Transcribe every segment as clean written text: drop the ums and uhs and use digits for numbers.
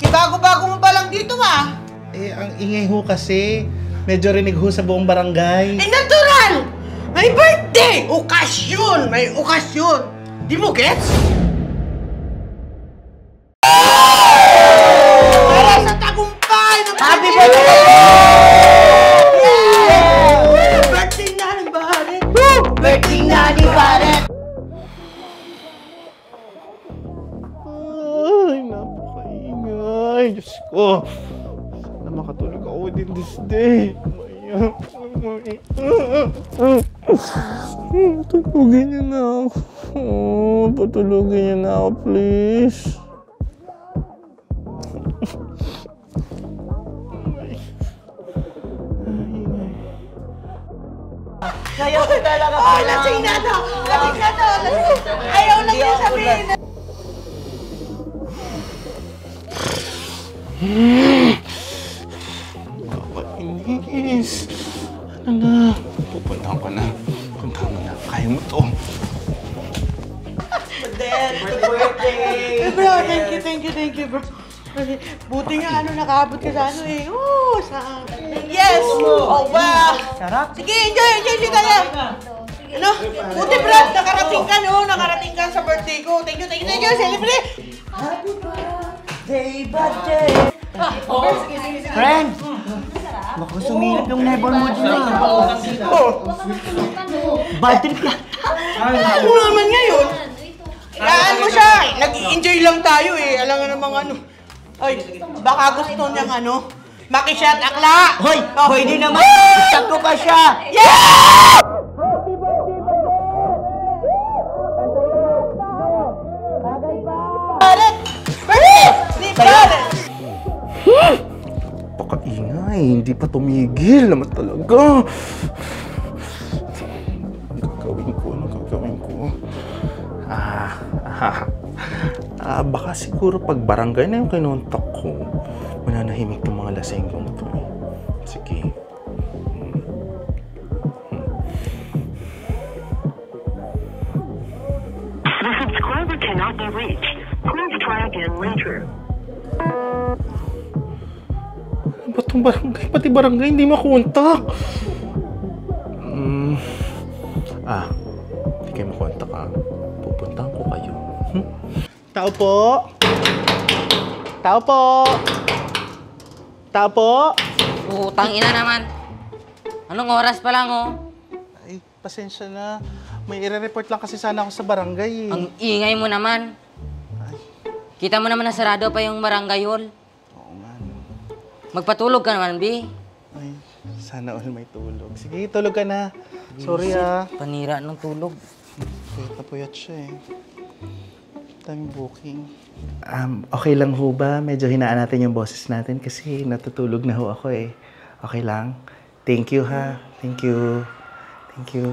Bago-bago mo pa lang dito, ah. Eh, ang ingay ho kasi. Medyo rinig ho sa buong barangay. Eh, natural! May birthday! Okasyon! May okasyon! Di mo gets? Para sa tagumpay! Happy birthday! Yeah! Birthday na ni Barret! Birthday na ni Barret! Ay, napakaingay. Diyos ko. Sana makatulog ako din this day. Patulogin niyo na ako. Patulogin niyo na ako, please. Kaya ko talaga Oh, lasing na to! Lasing na to! Ayaw lang niya sabihin na... Nakakainis. Ano na? Pupuntahan ko na. Puntahan mo na. Kaya mo to. Birthday! Bro, thank you, bro. Buti nga, nakaabot ka sa eh. Oh, sa... Yes! Oh, wow! Sarap. Sige, enjoy tayo! Ano? Buti, Brad, nakarating ka, no? Nakarating ka sa birthday ko. Thank you, celebrate! Happy birthday, birthday! Friend! Baka sumilip yung level mo dyan ah. Bad trip yan. Ano naman ngayon? Kayaan mo siya! Nag-enjoy lang tayo eh. Alam nga namang ano. Ay, baka gusto niyang ano, makishot akla! Hoy! Pwede naman! Isang ko pa siya! Yeah! Barret! Birthday! Ni Barret! Pakaingay. Hindi pa tumigil naman talaga. Anong gagawin ko? Baka siguro pag barangay na yung kinontak ko, mananahimik ng mga lasenggong to eh. Sige. The subscriber cannot be reached. Please try again later. Ba't itong barangay? Pati barangay hindi makontak. Hindi kayo makontak ah. Pupuntahan ko kayo. Tao po? Tao po? Tao po? Utang ina naman. Anong oras pa lang, oh? Ay, pasensya na. May i-report lang kasi sana ako sa barangay eh. Ang ingay mo naman. Kita mo naman na sarado pa yung barangay hall. Oo nga. Magpatulog ka naman, B. Ay, sana all may tulog. Sige, tulog ka na. Sorry ah. Panira ng tulog. Puyat na puyat siya eh. Daming booking. Okay lang ho ba? Medyo hinaan natin yung boses natin kasi natutulog na ho ako eh. Okay lang? Thank you ha. Thank you. Thank you.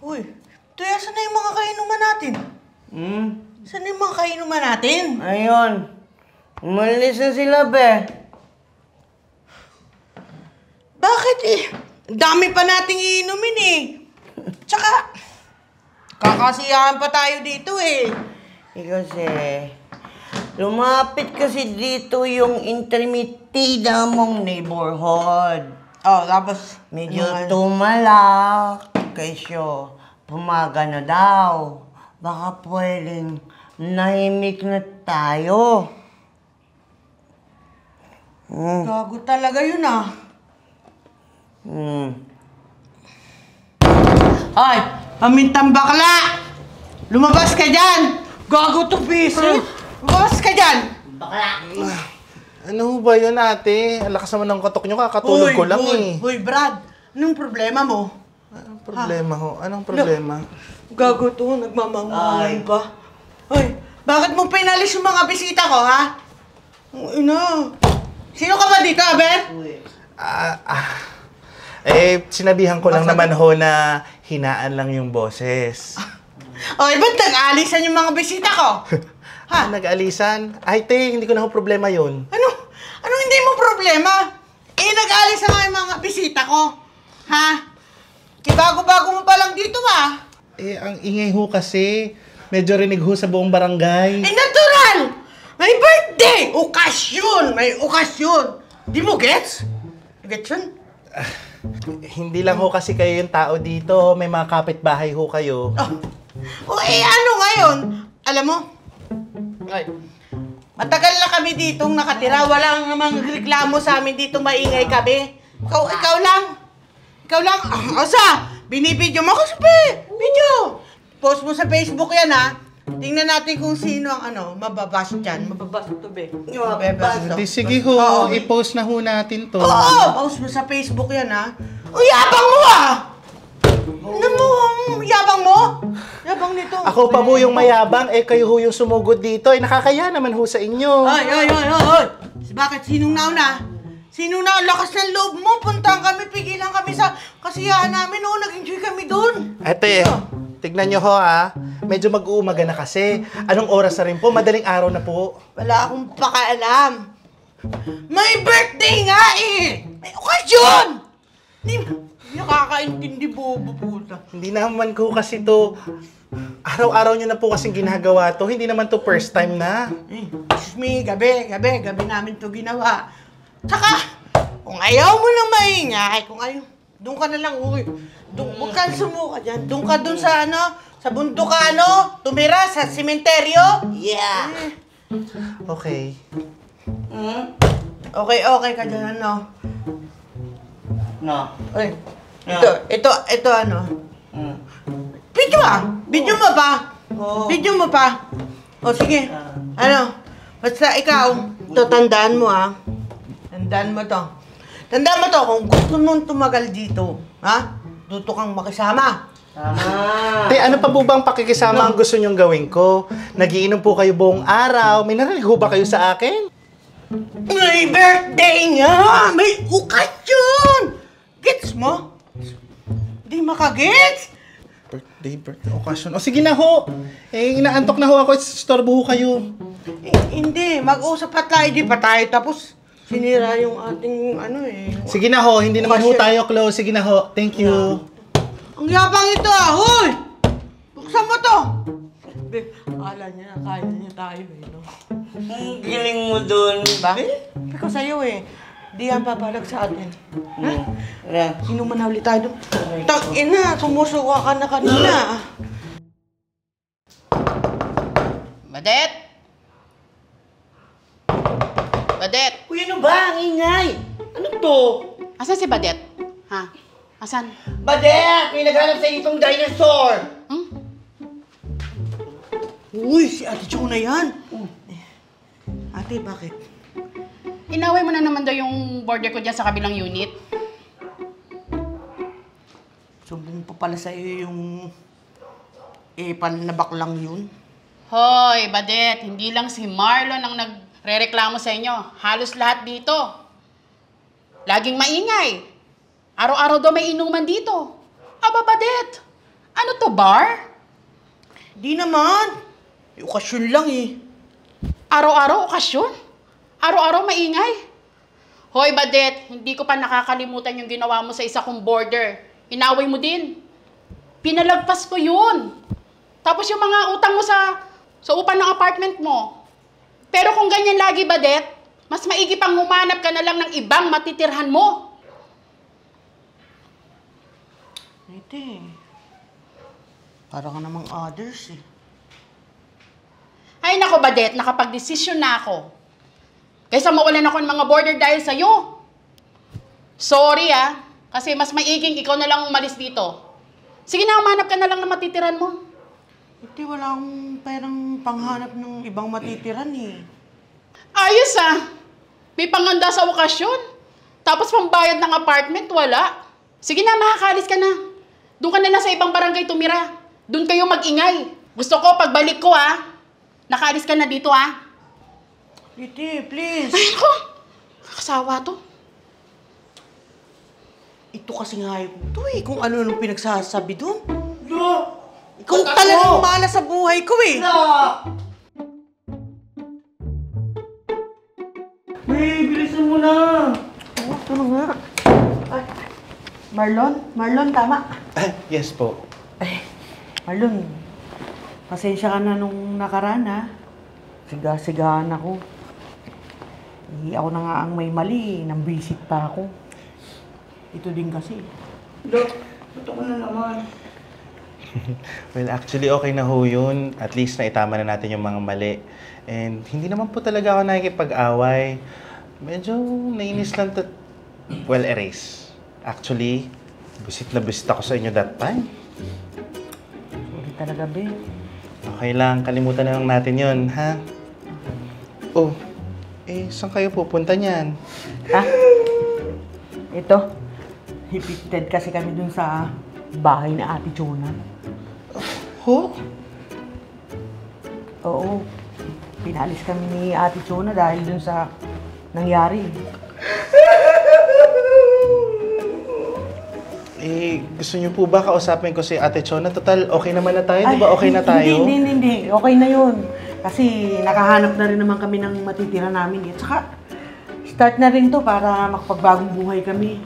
Uy, Tuya, saan na yung mga kainuman natin? Saan yung mga kainuman natin? Ayun. Umalis na sila, be. Bakit eh? Ang dami pa nating iinumin eh. Tsaka, kakasiyahan pa tayo dito eh. Kasi, lumapit kasi dito yung intermitida mong neighborhood. Oh, tapos, Medyo tumalak. Kesyo, pumaga na daw. Baka pwedeng nahimik na tayo. gago talaga yun ah. Ay, pamintang bakla! Lumabas ka dyan! Gago to busy! Lumabas ka dyan! Ano ba yun ate? Ang lakas naman ng katok nyo, kakatulog ko lang eh. Hoy, Brad, anong problema mo? Anong problema ho? Anong problema? Gago to, nagmamangay pa. Hoy, bakit mo pinalis yung mga bisita ko, ha? Ina. Sino ka ba dito, Aber? Sinabihan ko lang naman ho na hinaan lang yung boses. Oy, ba't nag-aalisan yung mga bisita ko? Ha? Nag-alisan? Ay, te, hindi ko na ho problema yun. Ano? Anong hindi mo problema? Nag-aalis na nga yung mga bisita ko. Ha? Bago-bago mo pa lang dito, Ang ingay ho kasi. Medyo rinig ho sa buong barangay. Natural! May birthday! Okasyon! May okasyon! Di mo gets? Gets yun? Hindi lang ho kasi kayo yung tao dito. May mga kapitbahay ho kayo. Ano ngayon? Alam mo? Ay, matagal na kami ditong nakatira. Walang namang reklamo sa amin dito, maingay kami. Ikaw lang. Asa? Binibidyo mo ko sa video. Post mo sa Facebook yan, ha? Tingnan natin kung sino ang mababas dyan. Mababas to, be. Mababas to. Di, sige ho, i-post na ho natin to. Oo! Post mo sa Facebook yan, ha? Uy, yabang mo, Ano mo? Yabang mo? Yabang nito. Ako pa po yung mayabang, kayo ho yung sumugod dito. Nakakaya naman ho sa inyo. Ay! Bakit? Sinong nauna? Sinong na lakas ng loob mo? Puntahan kami, pigilan kami sa kasiyahan namin. Nag-enjoy kami doon. Ate, tignan nyo ho Medyo mag-uumaga na kasi. Anong oras na rin po? Madaling araw na po. Wala akong pakaalam. May birthday nga May okasyon! Hindi nakakaintindi, bobo puta. Hindi naman ko kasi to. Araw-araw nyo na po kasing ginagawa to. Hindi naman to first time na. Excuse me, gabi namin to ginawa. Tsaka, kung ayaw mo nang maingay, kung ayaw, doon ka na lang, huwag kang sumuka dyan. Doon ka sa sa bundok ka, tumira sa sementeryo. Yeah. Okay. Okay ka dyan, No. Ay, ito, Video mo pa. Video mo pa. O, sige. Basta ikaw, tandaan mo, Tandaan mo to. Kung gusto mong tumagal dito, Duto kang makisama. Te, ano pa po bang pakikisama ang gusto nyong gawin ko? Nagiinom po kayo buong araw. May narinig ho ba kayo sa akin? May birthday nga! May okasyon! Gets mo? Di makagets? Birthday, occasion. O sige na ho. Inaantok na ho ako. Istorbo ho kayo. Hindi, mag-usap pa tayo. Di pa tayo tapos sinira yung ating Sige na ho. Hindi naman ho tayo close. Sige na ho. Thank you. Ang yabang ito, Hoy! Buksan mo to! Akala niya, kaya niya tayo, no? Ang galing mo dun. Diba? Sabi ko sa'yo, di yan papalag sa atin. Sino man ulit tayo doon? Tang-ina, sumusuka ka na kanina. Badet! Uy, ano ba? Ang ingay! Ano to? Asan si Badet? Ha? Asan? Badet! May naghanap sa itong dinosaur! Uy, si Ate Chona yan. Ate, bakit? Inaway mo na naman daw yung border ko dyan sa kabilang unit. Sumbong pa pala sa'yo yung epal na baklang yun. Hoy, Badet, hindi lang si Marlon ang nagrereklamo sa inyo. Halos lahat dito. Laging maingay. Araw-araw daw may inuman dito. Aba, Badet, ano to, bar? Di naman. May okasyon lang Araw-araw okasyon? Araw-araw maingay? Hoy, Badet, hindi ko pa nakakalimutan yung ginawa mo sa isa kong border. Inaway mo din. Pinalagpas ko yun. Tapos yung mga utang mo sa upa ng apartment mo. Pero kung ganyan lagi, Badet, mas maigi pang humanap ka na lang ng ibang matitirhan mo. Ate, parang ka namang others Ay nako, Badet, nakapag-desisyon na ako. Kaysa mawalan ako ng mga border dahil sa'yo. Sorry kasi mas maiging ikaw na lang umalis dito. Sige na, humanap ka na lang ng matitiran mo. Ate, wala akong perang panghanap ng ibang matitiran Ayos May panganda sa okasyon. Tapos pambayad ng apartment, wala. Sige na, makakalis ka na. Doon ka na lang sa ibang barangay tumira. Doon kayo mag-ingay. Gusto ko, pagbalik ko nakaalis ka na dito Ate, please. Ay, ko. Kakasawa to. Ito kasi hayop to kung ano pinagsasabi doon. No! Ikaw talagang maala sa buhay ko No! Be, bilisan mo na. Ito na nga. Ay, Marlon, tama. Yes po. Marlon, pasensya ka na nung nakaraan ha. Siga-sigahan ako. Ako na nga ang may mali, nang visit pa ako. Ito din kasi. Dok, totoo na naman. Well, actually, okay na ho yun. At least naitama na natin yung mga mali. And hindi naman po talaga ako nakikipag-away. Medyo nainis lang to... Well, erase. Actually, busit na busit ako sa inyo that time. Sorry talaga, be. Okay lang, kalimutan na lang natin yun, ha? Oh, saan kayo pupunta niyan? Ha? Ito, hipikted kasi kami dun sa bahay ni Ate Jonah. Ho? Oo. Pinalis kami ni Ate Jonah dahil dun sa nangyari. Gusto niyo po ba kausapin ko si Ate Chona? Total, okay naman na tayo, di ba? Okay na tayo? Hindi. Okay na yun. Kasi nakahanap na rin naman kami ng matitira namin. At saka, start na rin to para makapagbagong buhay kami.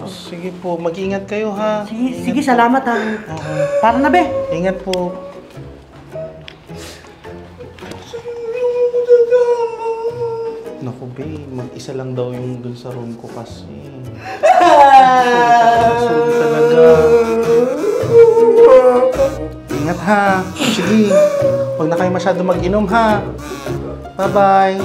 Sige po, mag-ingat kayo, ha? Sige, salamat ha. Tara na, be. Ingat po. Naku, be, mag-isa lang daw yung dun sa room ko kasi. Sorry talaga. Ingat ha. Sige, huwag na kayo masyado mag-inom ha. Bye-bye.